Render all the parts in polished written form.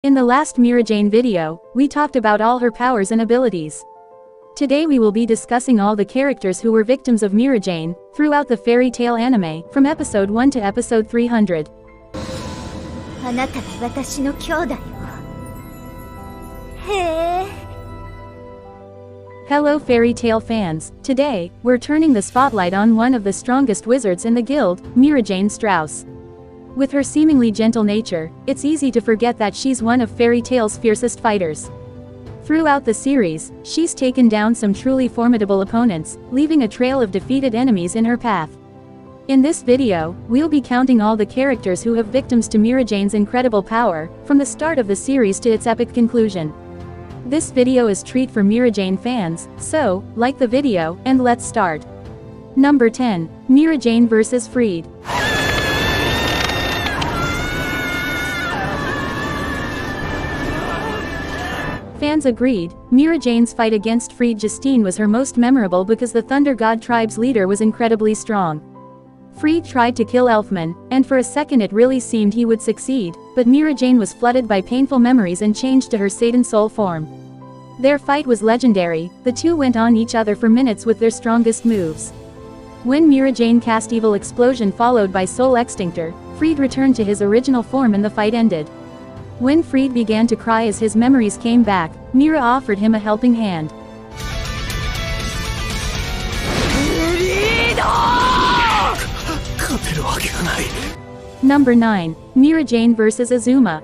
In the last Mirajane video, we talked about all her powers and abilities. Today we will be discussing all the characters who were victims of Mirajane throughout the fairy tale anime, from episode 1 to episode 300. あなたが私の兄弟を。へえ。 Hello fairy tale fans, today, we're turning the spotlight on one of the strongest wizards in the guild, Mirajane Strauss. With her seemingly gentle nature, it's easy to forget that she's one of fairy tale's fiercest fighters. Throughout the series, she's taken down some truly formidable opponents, leaving a trail of defeated enemies in her path. In this video, we'll be counting all the characters who have victims to Mirajane's incredible power, from the start of the series to its epic conclusion. This video is treat for Mirajane fans, so, like the video, and let's start. Number 10, Mirajane vs. Freed. Fans agreed, Mirajane's fight against Freed Justine was her most memorable because the Thunder God tribe's leader was incredibly strong. Freed tried to kill Elfman, and for a second it really seemed he would succeed, but Mirajane was flooded by painful memories and changed to her Satan Soul form. Their fight was legendary, the two went on each other for minutes with their strongest moves. When Mirajane cast Evil Explosion followed by Soul Extinctor, Freed returned to his original form and the fight ended. When Freed began to cry as his memories came back, Mira offered him a helping hand. Number 9, Mirajane vs. Auma.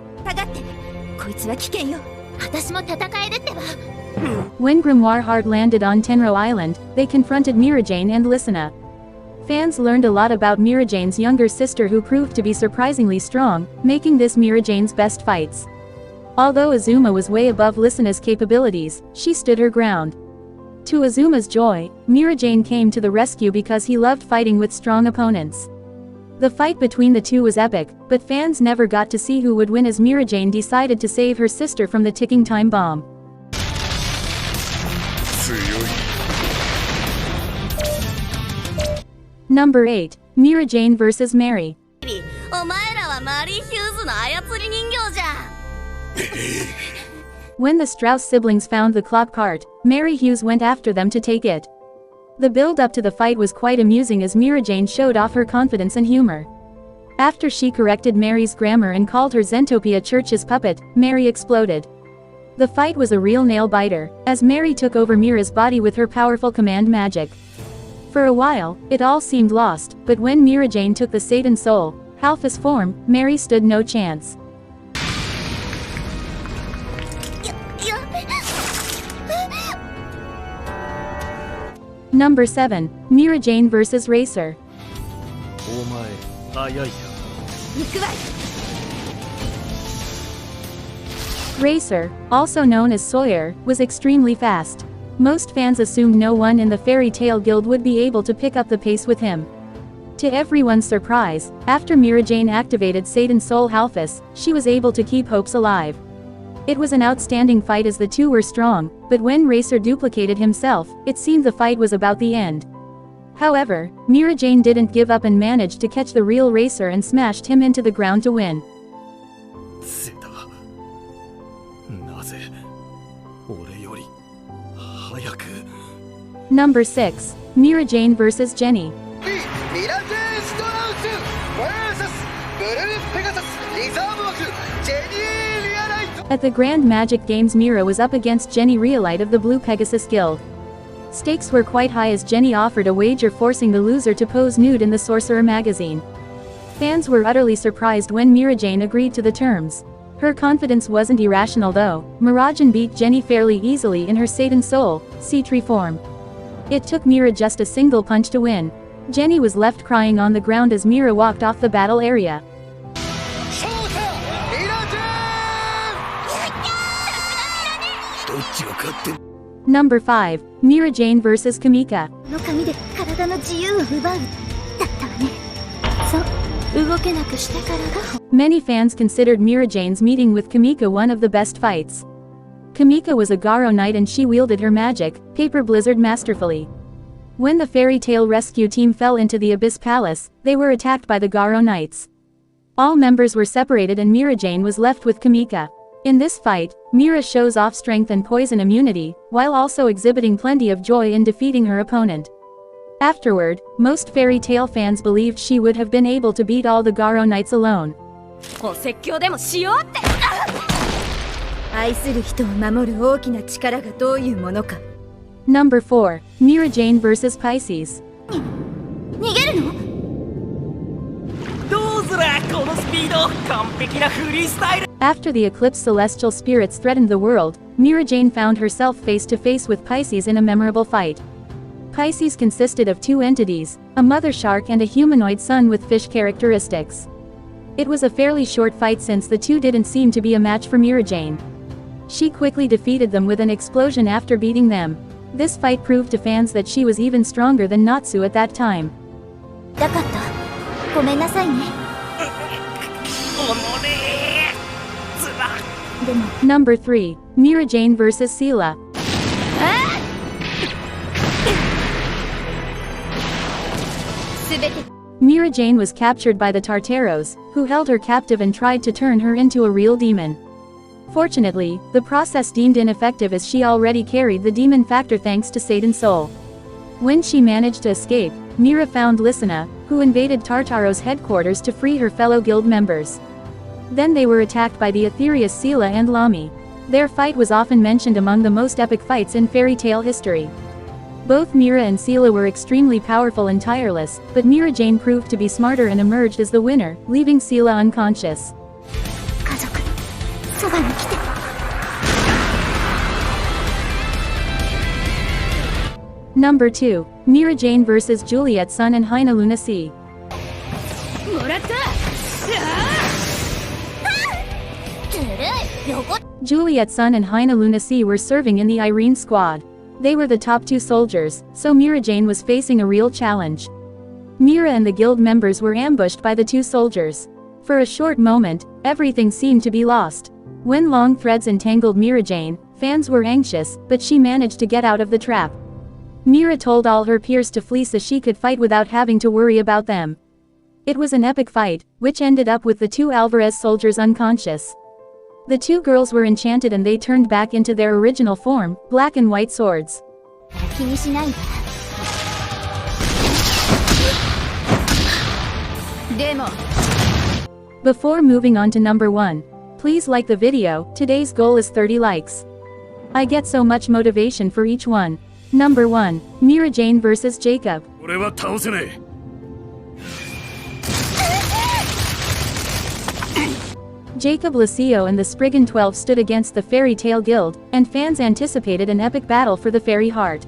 When Grimoire Heart landed on Tenro Island, they confronted Mirajane and Lysina. Fans learned a lot about Mirajane's younger sister who proved to be surprisingly strong, making this Mirajane's best fights. Although Auma was way above Lysina's capabilities, she stood her ground. To Azuma's joy, Mirajane came to the rescue because he loved fighting with strong opponents. The fight between the two was epic, but fans never got to see who would win as Mirajane decided to save her sister from the ticking time bomb. Number 8, Mirajane vs. Mary. When the Strauss siblings found the clock cart, Mary Hughes went after them to take it. The build-up to the fight was quite amusing as Mirajane showed off her confidence and humor. After she corrected Mary's grammar and called her Zentopia Church's puppet, Mary exploded. The fight was a real nail-biter, as Mary took over Mira's body with her powerful command magic. For a while, it all seemed lost, but when Mirajane took the Satan Soul, Halfus form, Mary stood no chance. Number 7, Mirajane vs. Racer. Racer, also known as Sawyer, was extremely fast. Most fans assumed no one in the fairy tale guild would be able to pick up the pace with him. To everyone's surprise, after Mirajane activated Satan Soul Halfus, she was able to keep hopes alive. It was an outstanding fight as the two were strong, but when Racer duplicated himself, it seemed the fight was about the end. However, Mirajane didn't give up and managed to catch the real Racer and smashed him into the ground to win. Number 6, Mirajane vs. Jenny. At the Grand Magic Games, Mira was up against Jenny Reelite of the Blue Pegasus Guild. Stakes were quite high as Jenny offered a wager forcing the loser to pose nude in the Sorcerer magazine. Fans were utterly surprised when Mirajane agreed to the terms. Her confidence wasn't irrational though. Mirajane beat Jenny fairly easily in her Satan Soul, C-Tree form. It took Mira just a single punch to win. Jenny was left crying on the ground as Mira walked off the battle area. Number 5, Mirajane vs. Kamika. Many fans considered Mirajane's meeting with Kamika one of the best fights. Kamika was a Garo Knight and she wielded her magic, Paper Blizzard, masterfully. When the fairy tale rescue team fell into the Abyss Palace, they were attacked by the Garo Knights. All members were separated and Mirajane was left with Kamika. In this fight, Mira shows off strength and poison immunity, while also exhibiting plenty of joy in defeating her opponent. Afterward, most fairy tale fans believed she would have been able to beat all the Garo Knights alone. お説教でもしようって。愛する人を守る大きな力がどういうものか。Number 4. Mirajane vs. Pisces. 逃げるの？どうすらこのスピード、完璧なフリースタイル。 After the eclipse celestial spirits threatened the world, Mirajane found herself face to face with Pisces in a memorable fight. Pisces consisted of two entities, a mother shark and a humanoid sun with fish characteristics. It was a fairly short fight since the two didn't seem to be a match for Mirajane. She quickly defeated them with an explosion after beating them. This fight proved to fans that she was even stronger than Natsu at that time. 痛かった。ごめんなさいね。おのれー。つら。でも。Number 3. Mirajane vs. Sela. Mirajane was captured by the Tartaros, who held her captive and tried to turn her into a real demon. Fortunately, the process deemed ineffective as she already carried the demon factor thanks to Satan's soul. When she managed to escape, Mira found Lysina, who invaded Tartaros' headquarters to free her fellow guild members. Then they were attacked by the ethereous Sela and Lami. Their fight was often mentioned among the most epic fights in fairy tale history. Both Mira and Sela were extremely powerful and tireless, but Mirajane proved to be smarter and emerged as the winner, leaving Sela unconscious. 家族、そばに来て。Number 2. Mirajane vs. Juliet Sun and Hina Luna Sea. もらった。ずるい。横。Juliet Sun and Hina Luna Sea were serving in the Irene squad. They were the top two soldiers, so Mirajane was facing a real challenge. Mira and the guild members were ambushed by the two soldiers. For a short moment, everything seemed to be lost. When long threads entangled Mirajane, fans were anxious, but she managed to get out of the trap. Mira told all her peers to flee so she could fight without having to worry about them. It was an epic fight, which ended up with the two Alvarez soldiers unconscious. The two girls were enchanted and they turned back into their original form, black and white swords. 気にしないで。でも。 Before moving on to number 1, please like the video. Today's goal is 30 likes. I get so much motivation for each one. Number 1, Mirajane vs. Jacob. 俺は倒せねえ。Jacob Lucio and the Spriggan 12 stood against the Fairy Tale Guild, and fans anticipated an epic battle for the fairy heart.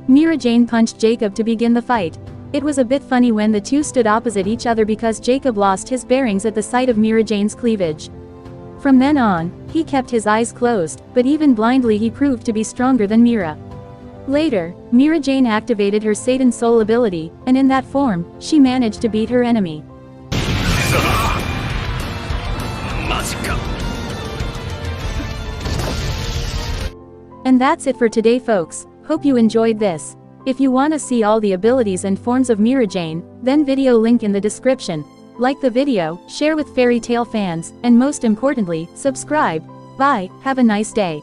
Mirajane punched Jacob to begin the fight. It was a bit funny when the two stood opposite each other because Jacob lost his bearings at the sight of Mirajane's cleavage. From then on, he kept his eyes closed, but even blindly he proved to be stronger than Mira. Later, Mirajane activated her Satan Soul ability, and in that form, she managed to beat her enemy. And that's it for today, folks. Hope you enjoyed this. If you wanna see all the abilities and forms of Mirajane, then video link in the description. Like the video, share with fairy tale fans, and most importantly, subscribe. Bye, have a nice day.